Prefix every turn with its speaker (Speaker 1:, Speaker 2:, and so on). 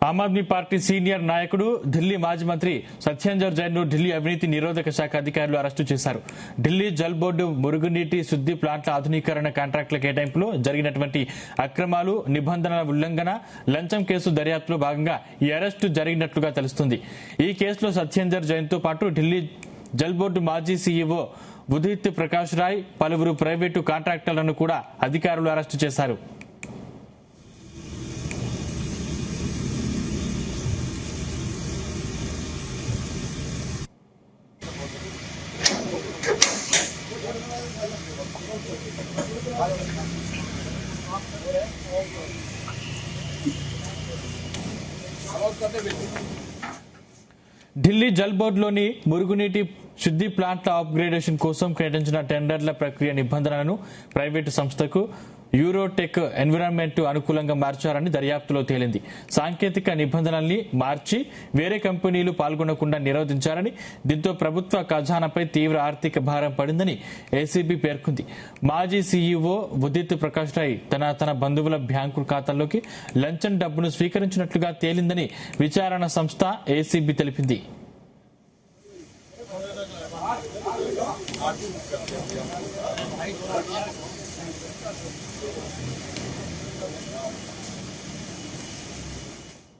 Speaker 1: Aam Aadmi party senior నాయకుడు ఢిల్లీ మాజీ మంత్రి సత్యేందర్ జైన్ ను ఢిల్లీ అవినీతి నిరోధక శాఖ అధికారులు అరెస్టు చేశారు. ఢిల్లీ జల్ బోర్డు మురుగునీటి శుద్ది ప్లాంట్ల ఆధునీకరణ కాంట్రాక్టుల కేటాయింపులో జరిగినటువంటి అక్రమాలు, నిబంధనల ఉల్లంఘన, లంచం కేసు దర్యాప్తులో భాగంగా ఈ అరెస్టు జరిగినట్లుగా తెలుస్తుంది. ఈ కేసులో సత్యేందర్ జైన్ తో పాటు ఢిల్లీ జల్ బోర్డు మాజీ సీఈఓ ఉదిత్ ప్రకాష్ రాయ్, పలువురు ప్రైవేటు కాంట్రాక్టర్లను కూడా అధికారులు అరెస్టు చేశారు. ఢిల్లీ జల్ బోర్డులోని మురుగునీటి శుద్ది ప్లాంట్ల అప్గ్రేడేషన్ కోసం కేటాయించిన టెండర్ల ప్రక్రియ నిబంధనలను ప్రైవేటు సంస్థకు యూరోటెక్ ఎన్విరాన్మెంట్ అనుకూలంగా మార్చారని దర్యాప్తులో తేలింది. సాంకేతిక నిబంధనల్ని మార్చి వేరే కంపెనీలు పాల్గొనకుండా నిరోధించారని, దీంతో ప్రభుత్వ ఖజానాపై తీవ్ర ఆర్థిక భారం పడిందని ఏసీబీ పేర్కొంది. మాజీ సీఈఓ ఉదిత్ ప్రకాష్ రాయ్ తన బంధువుల బ్యాంకు ఖాతాల్లోకి లంచం డబ్బును స్వీకరించినట్లుగా తేలిందని విచారణ సంస్థ ఏసీబీ తెలిపింది.